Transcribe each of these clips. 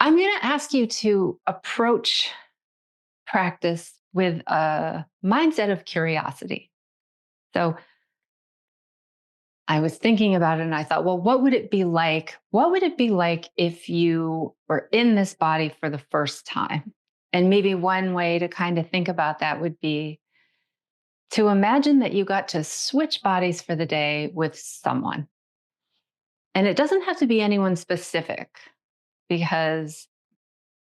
I'm going to ask you to approach practice with a mindset of curiosity. So I was thinking about it and I thought, well, what would it be like? What would it be like if you were in this body for the first time? And maybe one way to kind of think about that would be to imagine that you got to switch bodies for the day with someone. And it doesn't have to be anyone specific, because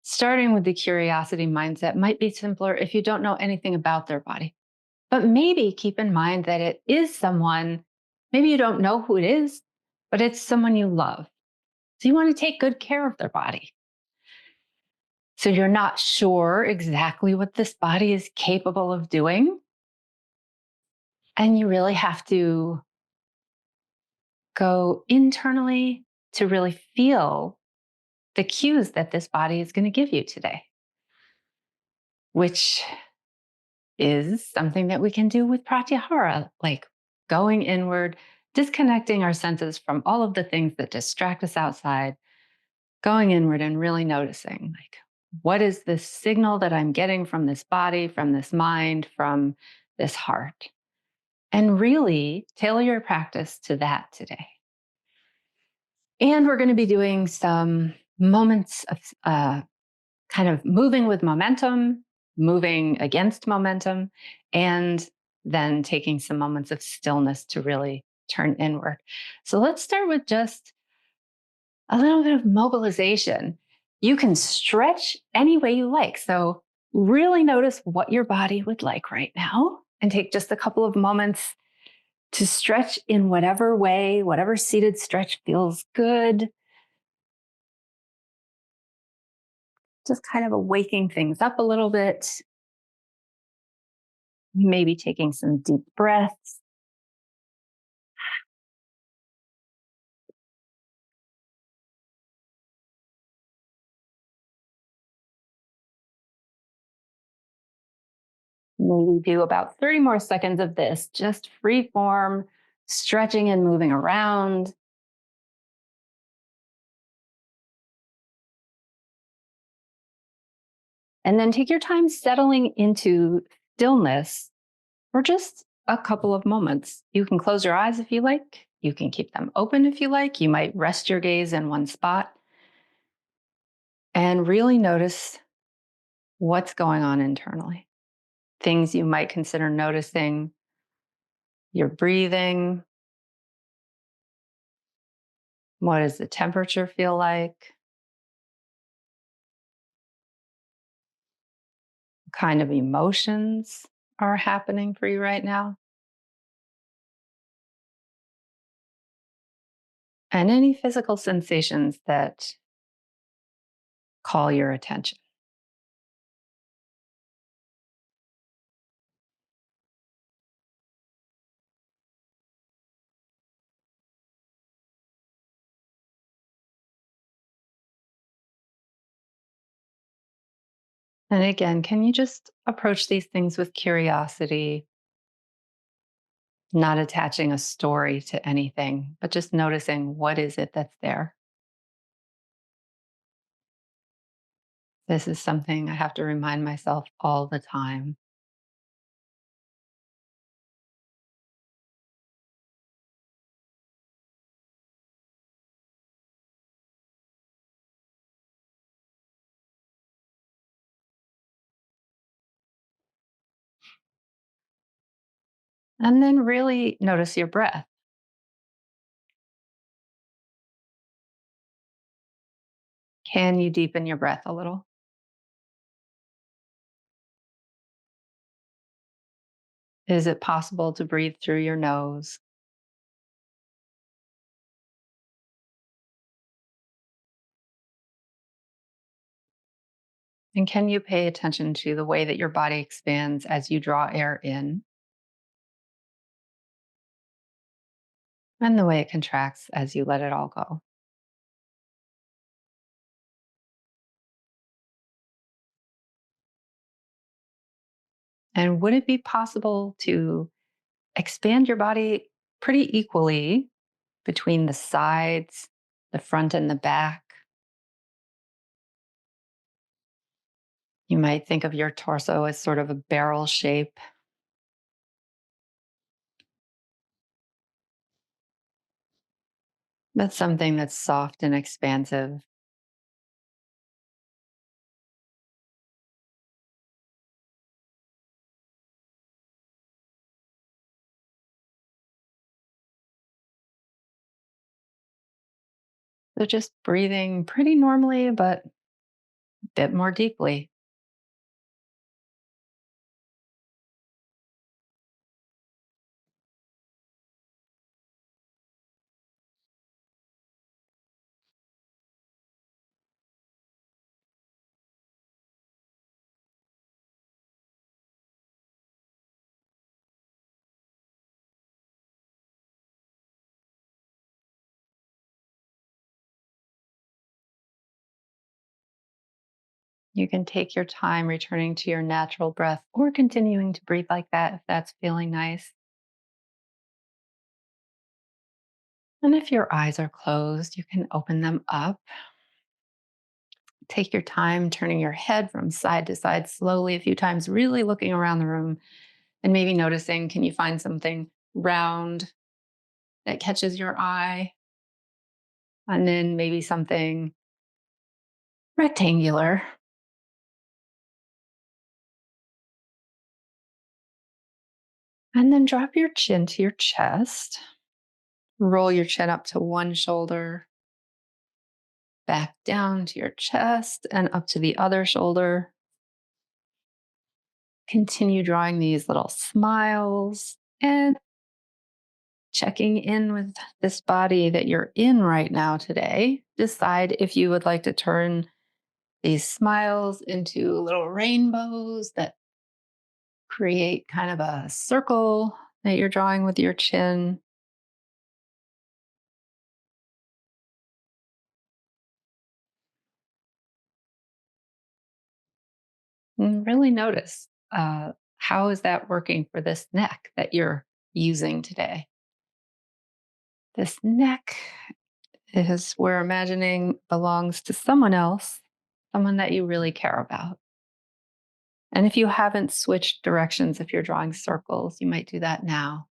starting with the curiosity mindset might be simpler if you don't know anything about their body. But maybe keep in mind that it is someone, maybe you don't know who it is, but it's someone you love. So you want to take good care of their body. So you're not sure exactly what this body is capable of doing. And you really have to go internally to really feel the cues that this body is going to give you today, which is something that we can do with Pratyahara, like going inward, disconnecting our senses from all of the things that distract us outside, going inward and really noticing, like, what is this signal that I'm getting from this body, from this mind, from this heart? And really tailor your practice to that today. And we're going to be doing some moments of kind of moving with momentum, moving against momentum, and then taking some moments of stillness to really turn inward. So let's start with just a little bit of mobilization. You can stretch any way you like. So really notice what your body would like right now and take just a couple of moments to stretch in whatever way, whatever seated stretch feels good. Just kind of waking things up a little bit, maybe taking some deep breaths. Maybe do about 30 more seconds of this, just free form, stretching and moving around. And then take your time settling into stillness for just a couple of moments. You can close your eyes if you like. You can keep them open if you like. You might rest your gaze in one spot and really notice what's going on internally. Things you might consider noticing: your breathing. What does the temperature feel like? What kind of emotions are happening for you right now? And any physical sensations that call your attention. And again, can you just approach these things with curiosity, not attaching a story to anything, but just noticing what is it that's there? This is something I have to remind myself all the time. And then really notice your breath. Can you deepen your breath a little? Is it possible to breathe through your nose? And can you pay attention to the way that your body expands as you draw air in and the way it contracts as you let it all go? And would it be possible to expand your body pretty equally between the sides, the front, and the back? You might think of your torso as sort of a barrel shape. That's something that's soft and expansive. So just breathing pretty normally, but a bit more deeply. You can take your time returning to your natural breath or continuing to breathe like that if that's feeling nice. And if your eyes are closed, you can open them up. Take your time turning your head from side to side slowly a few times, really looking around the room and maybe noticing, can you find something round that catches your eye? And then maybe something rectangular. And then drop your chin to your chest. Roll your chin up to one shoulder, back down to your chest and up to the other shoulder. Continue drawing these little smiles and checking in with this body that you're in right now today. Decide if you would like to turn these smiles into little rainbows that create kind of a circle that you're drawing with your chin. And really notice, how is that working for this neck that you're using today? This neck is where imagining belongs to someone else, someone that you really care about. And if you haven't switched directions, if you're drawing circles, you might do that now.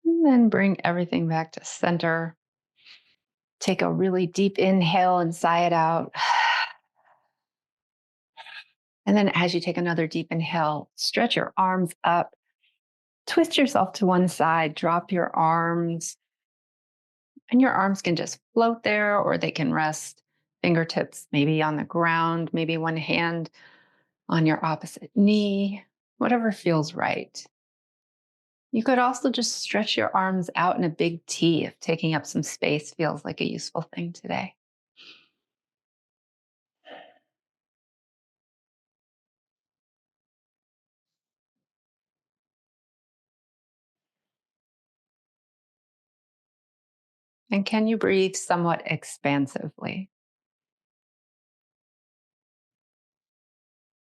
And then bring everything back to center. Take a really deep inhale and sigh it out. And then as you take another deep inhale, stretch your arms up, twist yourself to one side, drop your arms, and your arms can just float there or they can rest fingertips maybe on the ground, maybe one hand on your opposite knee, whatever feels right. You could also just stretch your arms out in a big T if taking up some space feels like a useful thing today. And can you breathe somewhat expansively?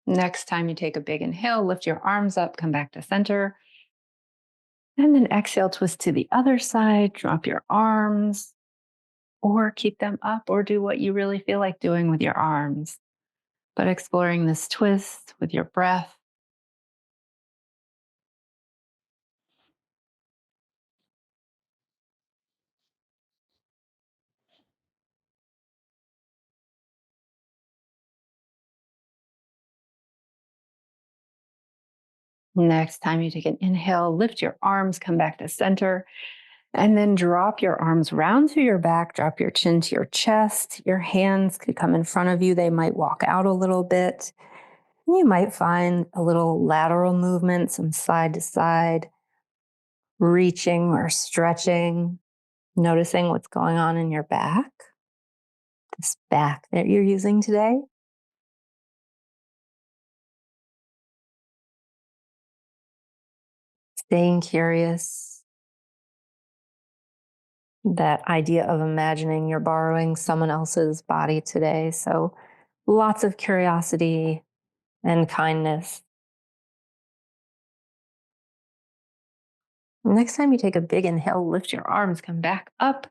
Next time you take a big inhale, lift your arms up, come back to center. And then exhale, twist to the other side, drop your arms, or keep them up, or do what you really feel like doing with your arms. But exploring this twist with your breath. Next time you take an inhale, lift your arms, come back to center, and then drop your arms round to your back, drop your chin to your chest. Your hands could come in front of you. They might walk out a little bit. You might find a little lateral movement, some side to side, reaching or stretching, noticing what's going on in your back, this back that you're using today. Staying curious, that idea of imagining you're borrowing someone else's body today. So lots of curiosity and kindness. Next time you take a big inhale, lift your arms, come back up,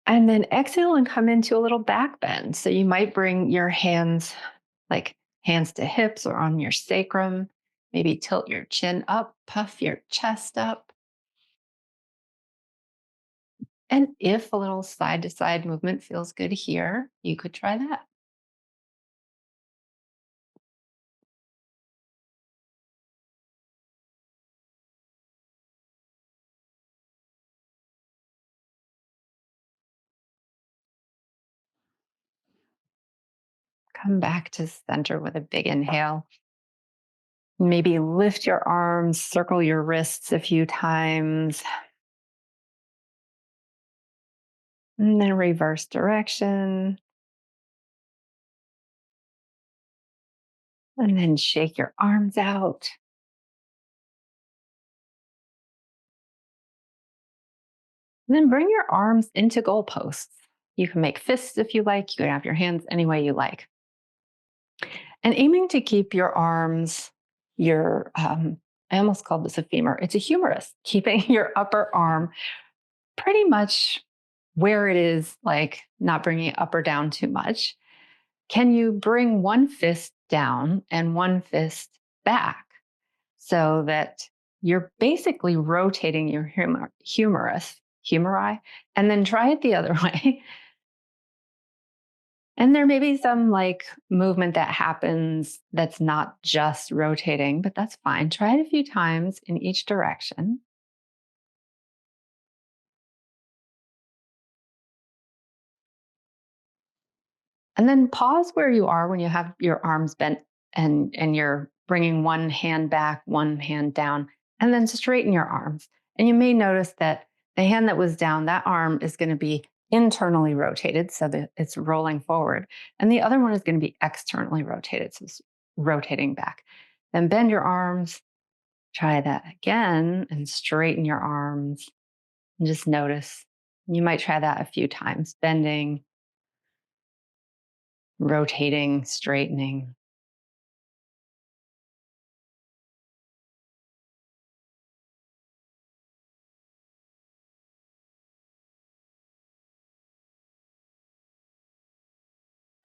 and then exhale and come into a little back bend. So you might bring your hands, like hands to hips or on your sacrum. Maybe tilt your chin up, puff your chest up. And if a little side to side movement feels good here, you could try that. Come back to center with a big inhale. Maybe lift your arms, circle your wrists a few times, and then reverse direction. And then shake your arms out. And then bring your arms into goalposts. You can make fists if you like. You can have your hands any way you like. And aiming to keep your arms, I almost called this a femur. It's a humerus, keeping your upper arm pretty much where it is, like not bringing it up or down too much. Can you bring one fist down and one fist back so that you're basically rotating your humeri, and then try it the other way. And there may be some like movement that happens that's not just rotating, but that's fine. Try it a few times in each direction. And then pause where you are when you have your arms bent and you're bringing one hand back, one hand down, and then straighten your arms. And you may notice that the hand that was down, that arm is going to be internally rotated so that it's rolling forward. And the other one is going to be externally rotated, so it's rotating back. Then bend your arms, try that again, and straighten your arms. And just notice. You might try that a few times, bending, rotating, straightening.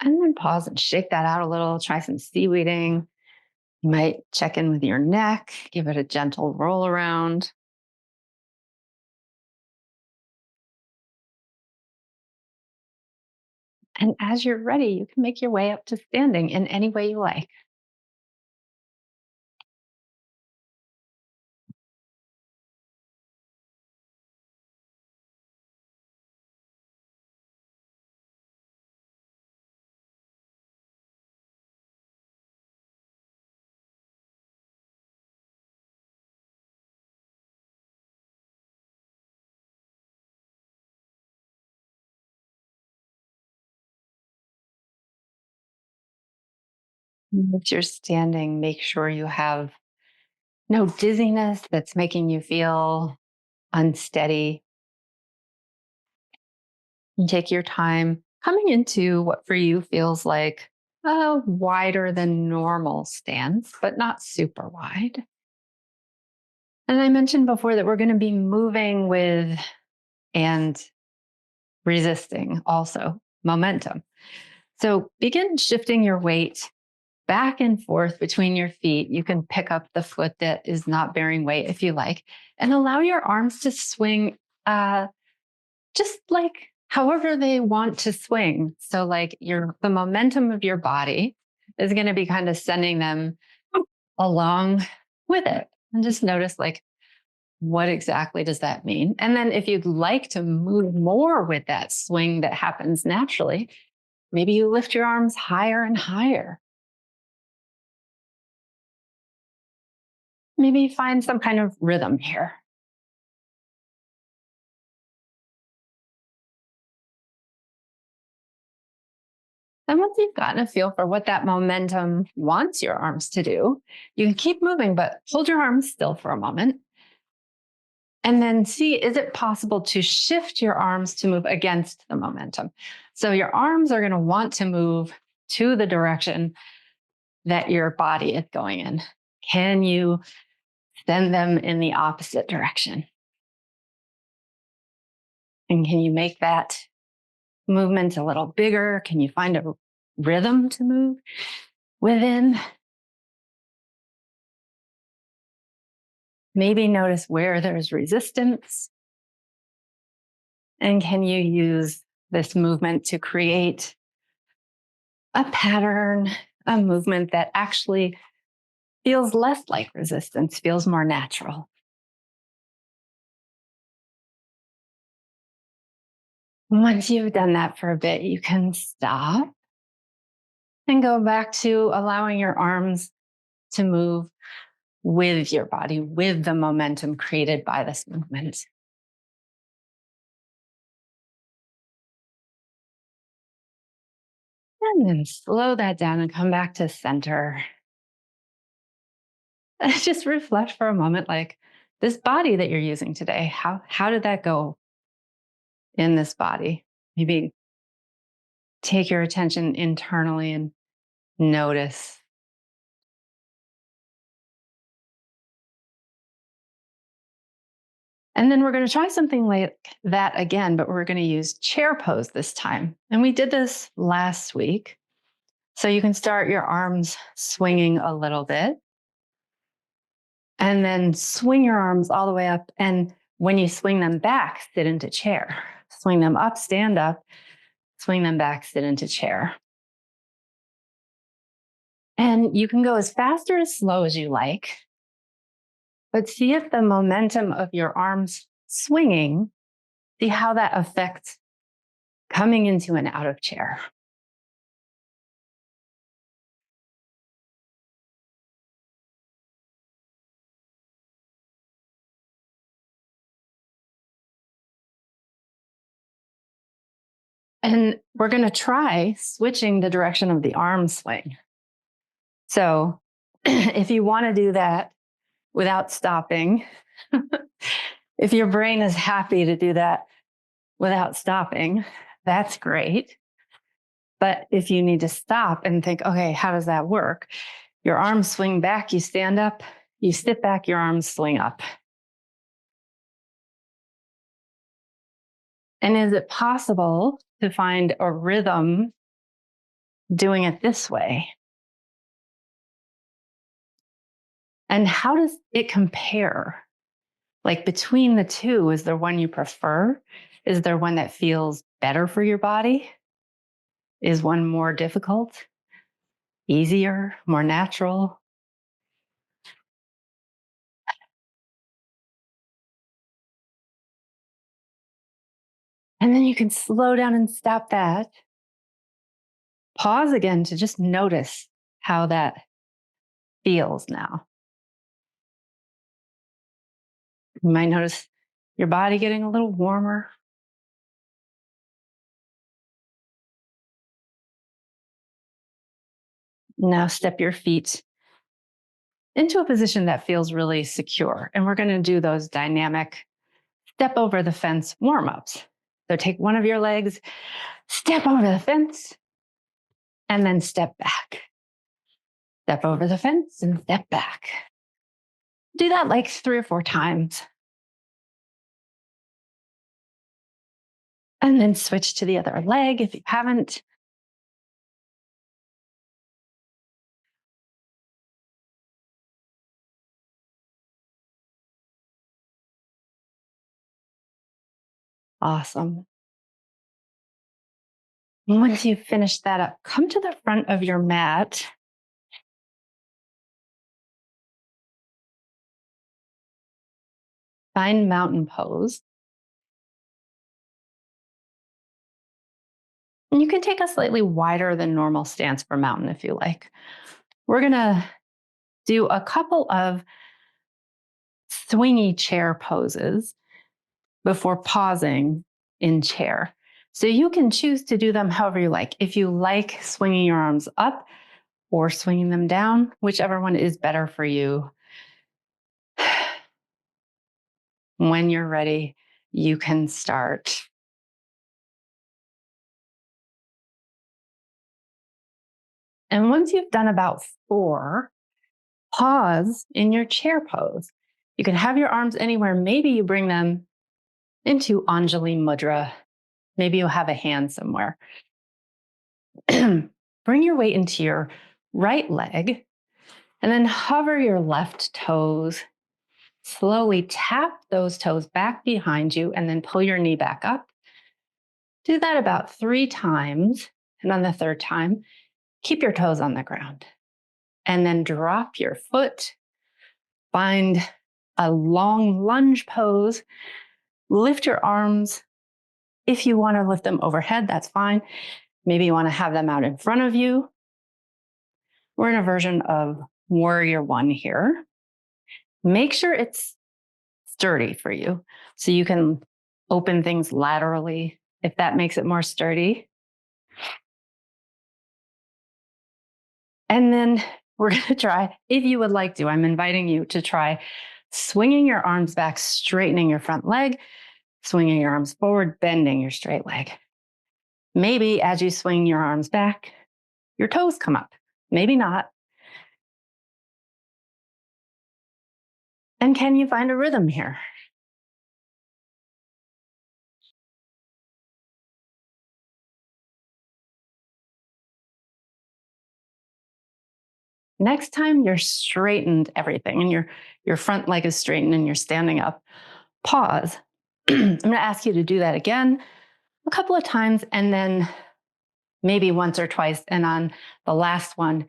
And then pause and shake that out a little. Try some seaweeding. You might check in with your neck, give it a gentle roll around. And as you're ready, you can make your way up to standing in any way you like. If you're standing, make sure you have no dizziness that's making you feel unsteady. And take your time coming into what for you feels like a wider than normal stance, but not super wide. And I mentioned before that we're going to be moving with and resisting also momentum. So begin shifting your weight back and forth between your feet. You can pick up the foot that is not bearing weight if you like, and allow your arms to swing just like however they want to swing. So like the momentum of your body is going to be kind of sending them along with it. And just notice like what exactly does that mean? And then if you'd like to move more with that swing that happens naturally, maybe you lift your arms higher and higher. Maybe find some kind of rhythm here. And once you've gotten a feel for what that momentum wants your arms to do, you can keep moving, but hold your arms still for a moment. And then see, is it possible to shift your arms to move against the momentum? So your arms are going to want to move to the direction that your body is going in. Can you send them in the opposite direction? And can you make that movement a little bigger? Can you find a rhythm to move within? Maybe notice where there's resistance. And can you use this movement to create a pattern, a movement that actually feels less like resistance, feels more natural? Once you've done that for a bit, you can stop and go back to allowing your arms to move with your body, with the momentum created by this movement. And then slow that down and come back to center. Just reflect for a moment, like this body that you're using today, how did that go in this body? Maybe take your attention internally and notice. And then we're going to try something like that again, but we're going to use chair pose this time. And we did this last week. So you can start your arms swinging a little bit and then swing your arms all the way up. And when you swing them back, sit into chair. Swing them up, stand up, swing them back, sit into chair. And you can go as fast or as slow as you like, but see if the momentum of your arms swinging, see how that affects coming into and out of chair. And we're going to try switching the direction of the arm swing. So if you want to do that without stopping, if your brain is happy to do that without stopping, that's great. But if you need to stop and think, okay, how does that work? Your arms swing back, you stand up, you sit back, your arms swing up. And is it possible to find a rhythm doing it this way? And how does it compare? Like between the two, is there one you prefer? Is there one that feels better for your body? Is one more difficult, easier, more natural? And then you can slow down and stop that. Pause again to just notice how that feels now. You might notice your body getting a little warmer. Now step your feet into a position that feels really secure. And we're going to do those dynamic step over the fence warm ups. So take one of your legs, step over the fence, and then step back. Step over the fence and step back. Do that like 3 or 4 times. And then switch to the other leg if you haven't. Awesome. Once you've finished that up, come to the front of your mat. Find mountain pose. And you can take a slightly wider than normal stance for mountain if you like. We're going to do a couple of swingy chair poses before pausing in chair. So you can choose to do them however you like. If you like swinging your arms up or swinging them down, whichever one is better for you. When you're ready, you can start. And once you've done about 4, pause in your chair pose. You can have your arms anywhere. Maybe you bring them into Anjali Mudra. Maybe you'll have a hand somewhere. Bring your weight into your right leg and then hover your left toes. Slowly tap those toes back behind you and then pull your knee back up. Do that about 3 times. And on the 3rd time, keep your toes on the ground. And then drop your foot. Find a long lunge pose. Lift your arms. If you want to lift them overhead, that's fine. Maybe you want to have them out in front of you. We're in a version of Warrior 1 here. Make sure it's sturdy for you so you can open things laterally if that makes it more sturdy. And then we're going to try, if you would like to, I'm inviting you to try swinging your arms back, straightening your front leg, swinging your arms forward, bending your straight leg. Maybe as you swing your arms back, your toes come up. Maybe not. And can you find a rhythm here? Next time you're straightened everything and your front leg is straightened and you're standing up, pause. I'm going to ask you to do that again a couple of times and then maybe once or twice. And on the last one,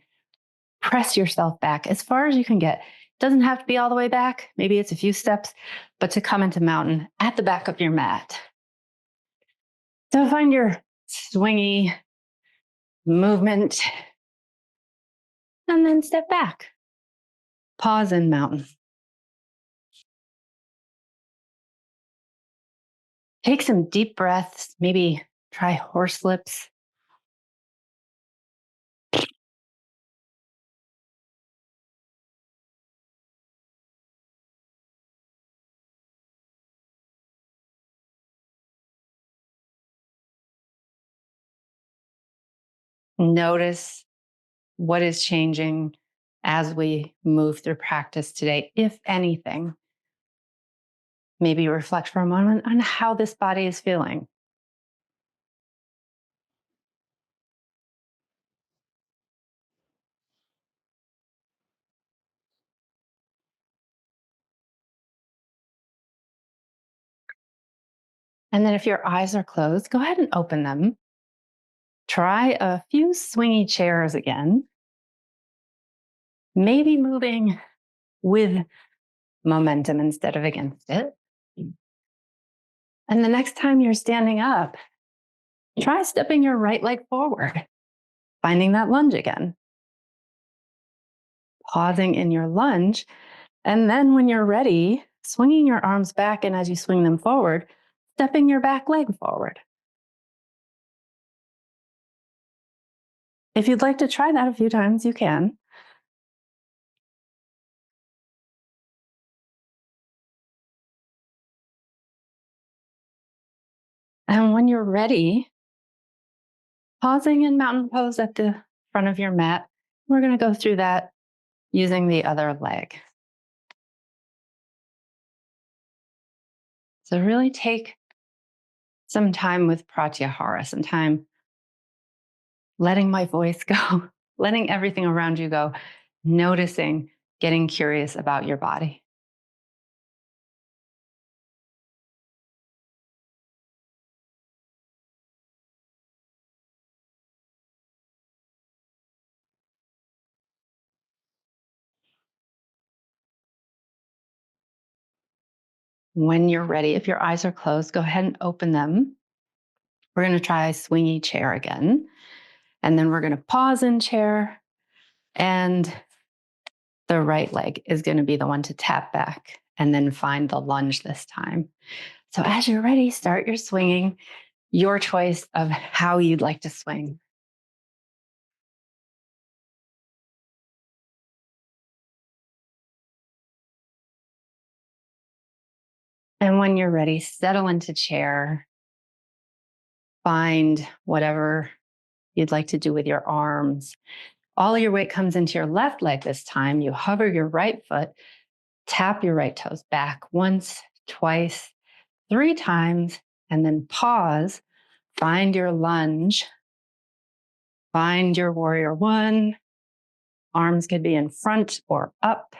press yourself back as far as you can get. It doesn't have to be all the way back. Maybe it's a few steps, but to come into mountain at the back of your mat. So find your swingy movement and then step back. Pause in mountain. Take some deep breaths. Maybe try horse lips. Notice what is changing as we move through practice today, if anything. Maybe reflect for a moment on how this body is feeling. And then if your eyes are closed, go ahead and open them. Try a few swingy chairs again. Maybe moving with momentum instead of against it. And the next time you're standing up, try stepping your right leg forward, finding that lunge again. Pausing in your lunge. And then when you're ready, swinging your arms back, and as you swing them forward, stepping your back leg forward. If you'd like to try that a few times, you can. And when you're ready, pausing in mountain pose at the front of your mat. We're going to go through that using the other leg. So really take some time with Pratyahara, some time letting my voice go, letting everything around you go, noticing, getting curious about your body. When you're ready, if your eyes are closed, go ahead and open them. We're going to try swingy chair again. And then we're going to pause in chair. And the right leg is going to be the one to tap back and then find the lunge this time. So as you're ready, start your swinging, your choice of how you'd like to swing. And when you're ready, settle into chair. Find whatever you'd like to do with your arms. All your weight comes into your left leg this time. You hover your right foot, tap your right toes back once, twice, 3 times, and then pause. Find your lunge. Find your warrior one. Arms could be in front or up.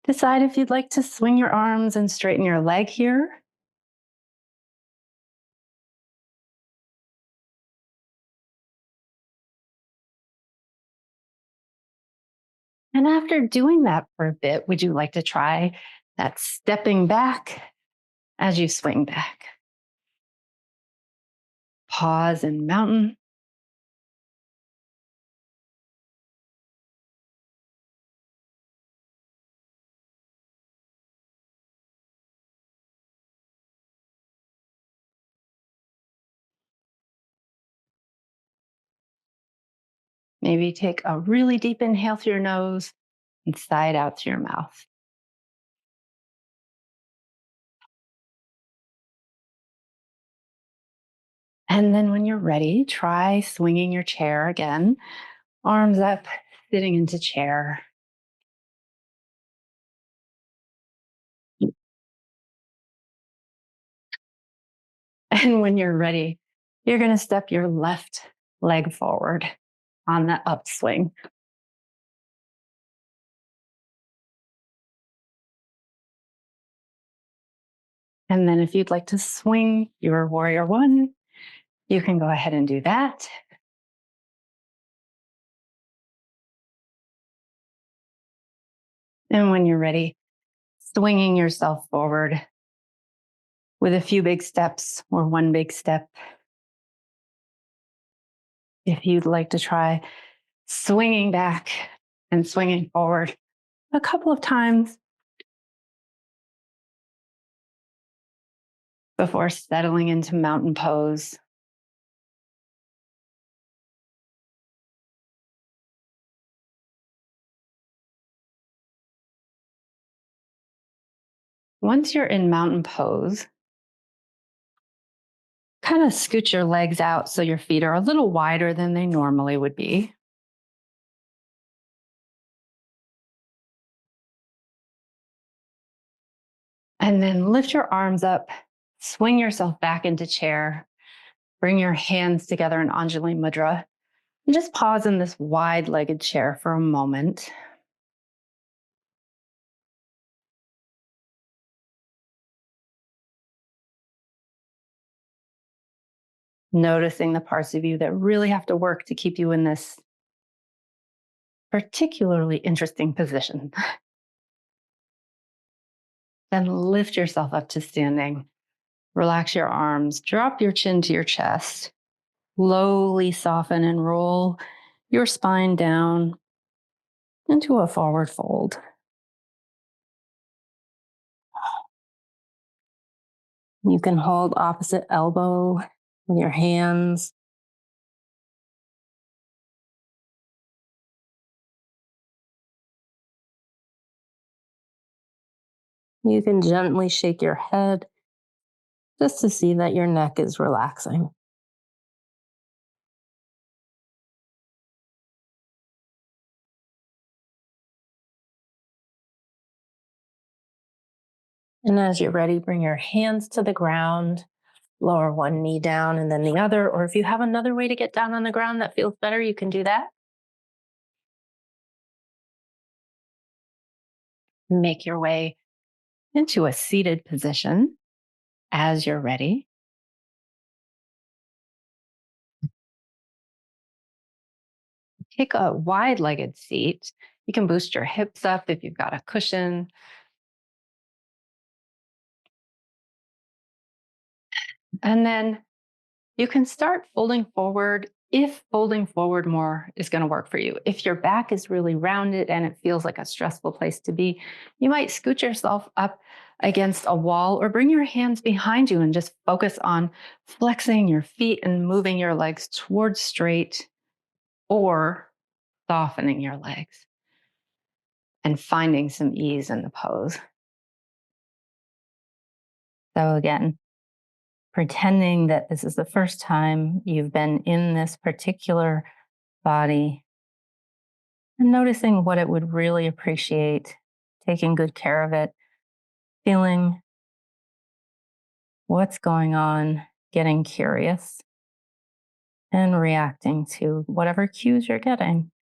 Decide if you'd like to swing your arms and straighten your leg here. And after doing that for a bit, would you like to try that stepping back as you swing back? Pause in mountain. Maybe take a really deep inhale through your nose and sigh it out through your mouth. And then when you're ready, try swinging your chair again, arms up, sitting into chair. And when you're ready, you're going to step your left leg forward on the upswing. And then if you'd like to swing your warrior one, you can go ahead and do that. And when you're ready, swinging yourself forward with a few big steps or one big step. If you'd like to try swinging back and swinging forward a couple of times before settling into mountain pose. Once you're in mountain pose, kind of scoot your legs out so your feet are a little wider than they normally would be. And then lift your arms up, swing yourself back into chair, bring your hands together in Anjali Mudra, and just pause in this wide-legged chair for a moment. Noticing the parts of you that really have to work to keep you in this particularly interesting position. Then lift yourself up to standing. Relax your arms, drop your chin to your chest. Slowly soften and roll your spine down into a forward fold. You can hold opposite elbow with your hands. You can gently shake your head just to see that your neck is relaxing. And as you're ready, bring your hands to the ground, lower one knee down and then the other. Or if you have another way to get down on the ground that feels better, you can do that. Make your way into a seated position as you're ready. Take a wide legged seat. You can boost your hips up if you've got a cushion. And then you can start folding forward if folding forward more is going to work for you. If your back is really rounded and it feels like a stressful place to be, you might scoot yourself up against a wall or bring your hands behind you and just focus on flexing your feet and moving your legs towards straight or softening your legs and finding some ease in the pose. So, again, pretending that this is the first time you've been in this particular body and noticing what it would really appreciate, taking good care of it, feeling what's going on, getting curious, and reacting to whatever cues you're getting.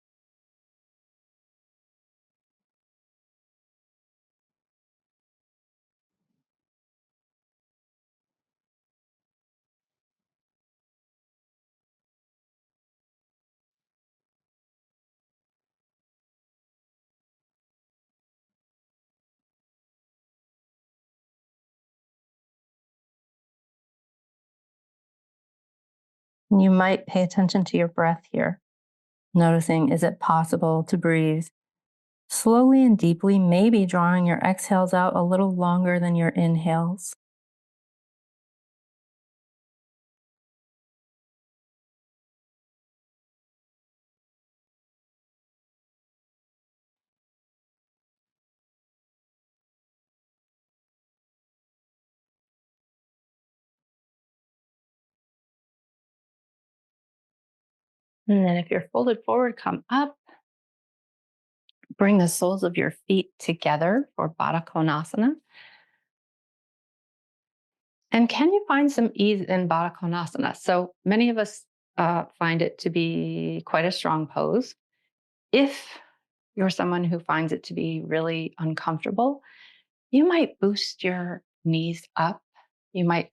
You might pay attention to your breath here, noticing is it possible to breathe slowly and deeply, maybe drawing your exhales out a little longer than your inhales. And then if you're folded forward, come up, bring the soles of your feet together for Baddha Konasana. And can you find some ease in Baddha Konasana? So many of us find it to be quite a strong pose. If you're someone who finds it to be really uncomfortable, you might boost your knees up. You might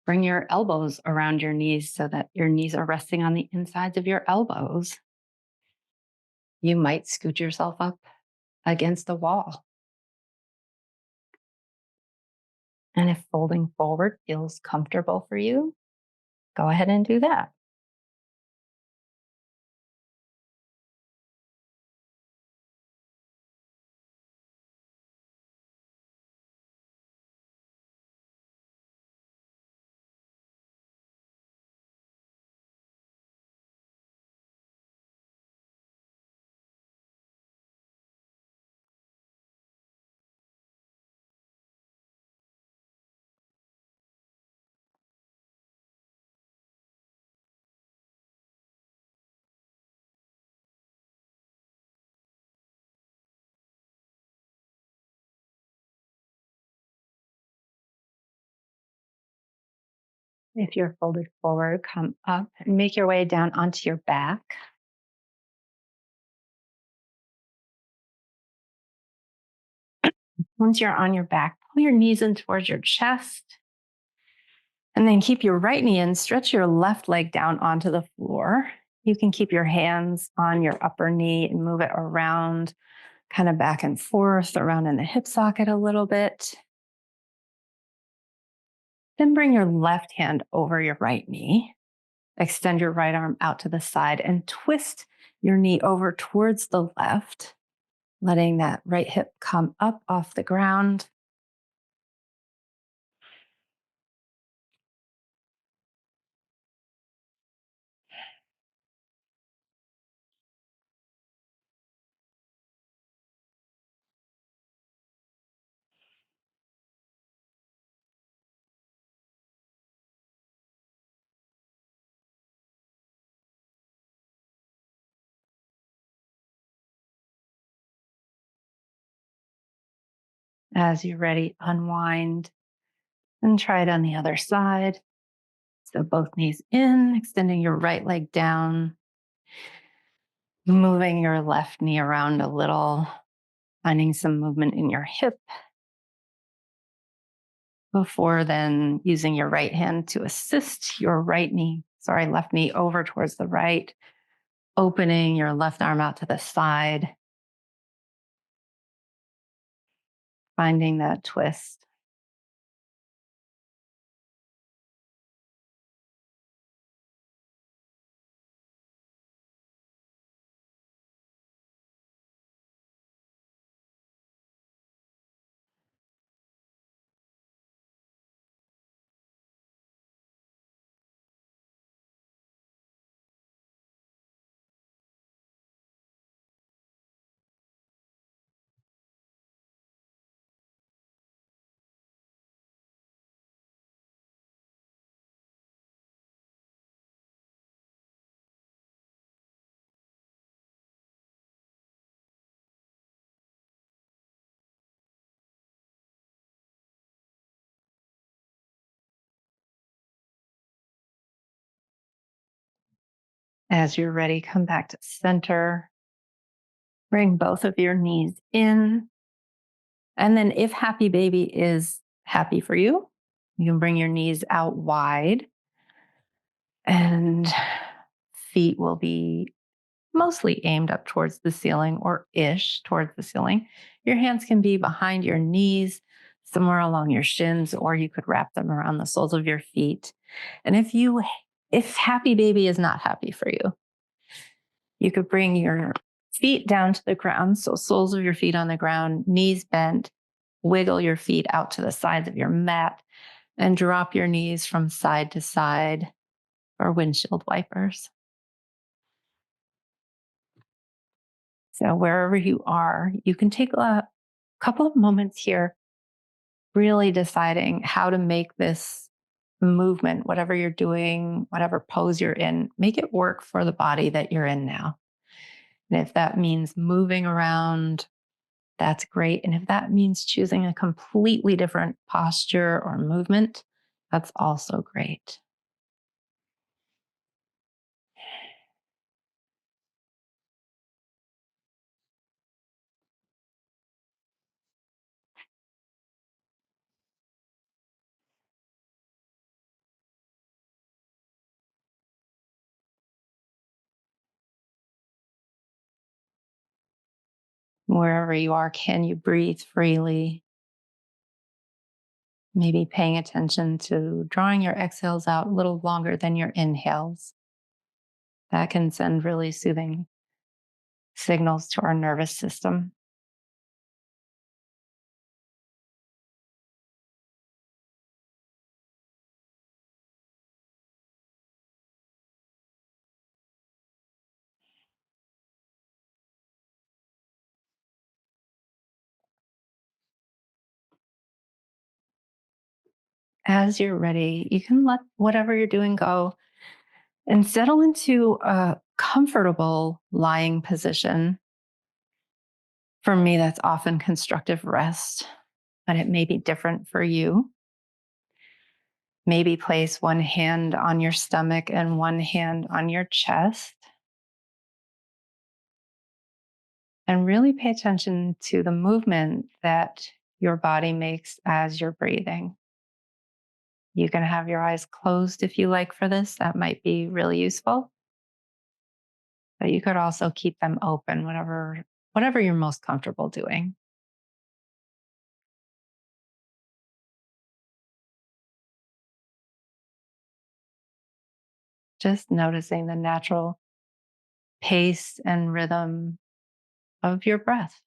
bring your elbows around your knees so that your knees are resting on the insides of your elbows. You might scoot yourself up against a wall. And if folding forward feels comfortable for you, go ahead and do that. If you're folded forward, come up and make your way down onto your back. Once you're on your back, pull your knees in towards your chest. And then keep your right knee in, stretch your left leg down onto the floor. You can keep your hands on your upper knee and move it around, kind of back and forth, around in the hip socket a little bit. Then bring your left hand over your right knee. Extend your right arm out to the side and twist your knee over towards the left, letting that right hip come up off the ground. As you're ready, unwind and try it on the other side. So both knees in, extending your right leg down, moving your left knee around a little, finding some movement in your hip before then using your right hand to assist your left knee over towards the right, opening your left arm out to the side, finding that twist. As you're ready, come back to center. Bring both of your knees in. And then, if happy baby is happy for you, you can bring your knees out wide and feet will be mostly aimed up towards the ceiling or ish towards the ceiling. Your hands can be behind your knees, somewhere along your shins, or you could wrap them around the soles of your feet. And if happy baby is not happy for you, you could bring your feet down to the ground. So soles of your feet on the ground, knees bent, wiggle your feet out to the sides of your mat and drop your knees from side to side for windshield wipers. So wherever you are, you can take a couple of moments here, really deciding how to make this movement, whatever you're doing, whatever pose you're in, make it work for the body that you're in now. And if that means moving around, that's great. And if that means choosing a completely different posture or movement, that's also great. Wherever you are, can you breathe freely? Maybe paying attention to drawing your exhales out a little longer than your inhales. That can send really soothing signals to our nervous system. As you're ready, you can let whatever you're doing go and settle into a comfortable lying position. For me, that's often constructive rest, but it may be different for you. Maybe place one hand on your stomach and one hand on your chest. And really pay attention to the movement that your body makes as you're breathing. You can have your eyes closed if you like for this. That might be really useful. But you could also keep them open, whatever you're most comfortable doing. Just noticing the natural pace and rhythm of your breath.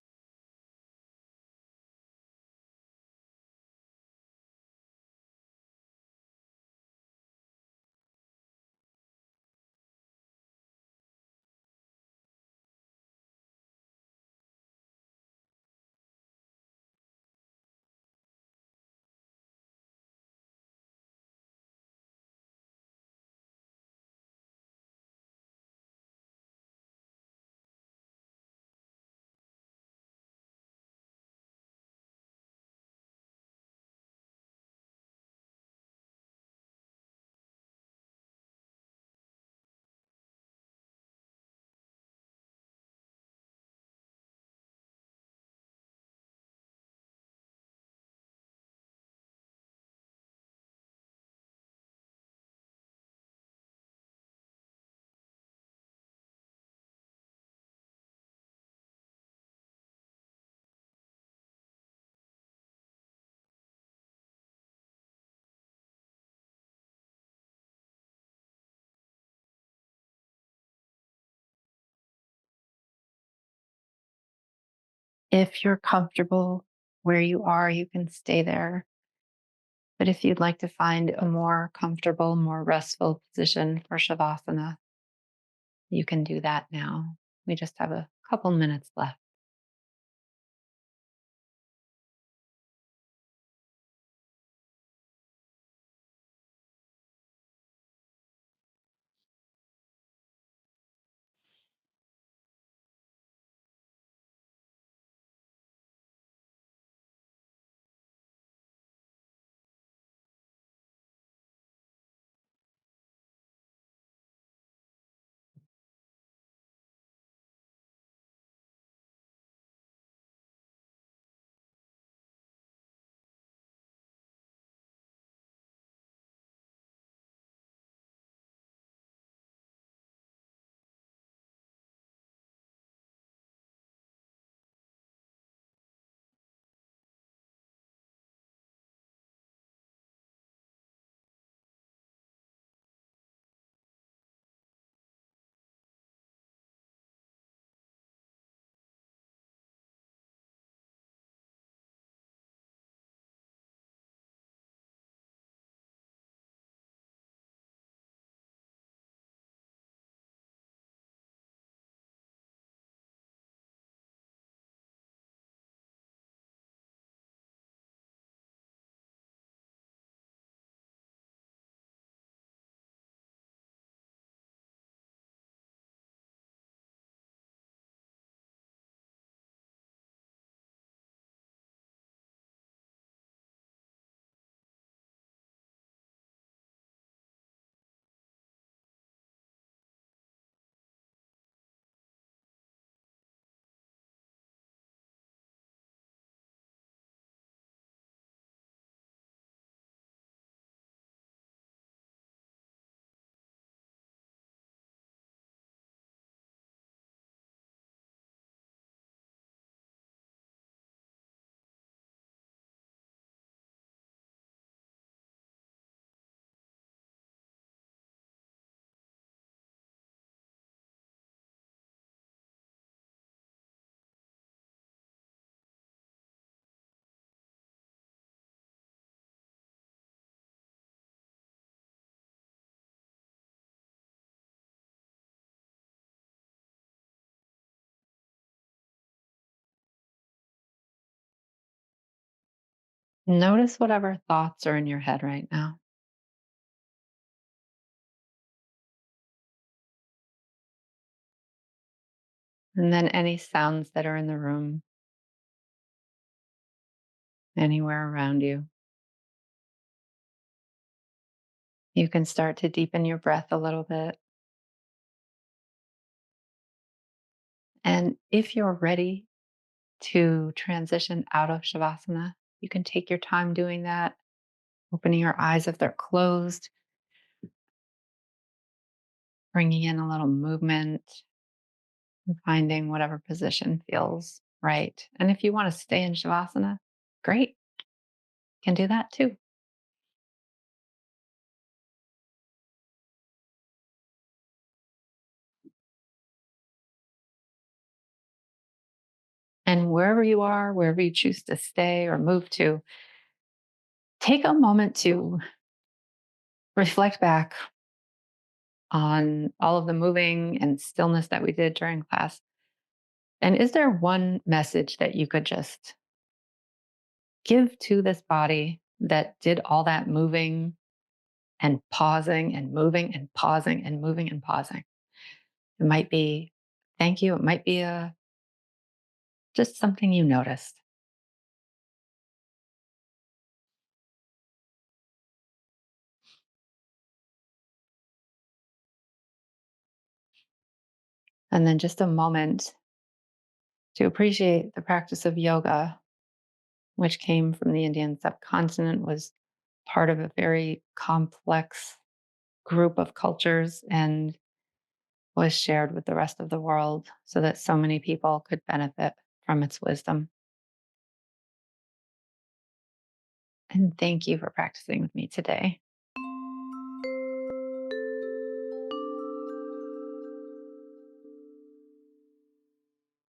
If you're comfortable where you are, you can stay there. But if you'd like to find a more comfortable, more restful position for Shavasana, you can do that now. We just have a couple minutes left. Notice whatever thoughts are in your head right now. And then any sounds that are in the room, anywhere around you. You can start to deepen your breath a little bit. And if you're ready to transition out of Shavasana, you can take your time doing that, opening your eyes if they're closed, bringing in a little movement, and finding whatever position feels right. And if you want to stay in Shavasana, great, can do that too. And wherever you are, wherever you choose to stay or move to, take a moment to reflect back on all of the moving and stillness that we did during class. And is there one message that you could just give to this body that did all that moving and pausing and moving and pausing and moving and pausing? It might be thank you. It might be a just something you noticed. And then just a moment to appreciate the practice of yoga, which came from the Indian subcontinent, was part of a very complex group of cultures and was shared with the rest of the world so that so many people could benefit from its wisdom. And thank you for practicing with me today.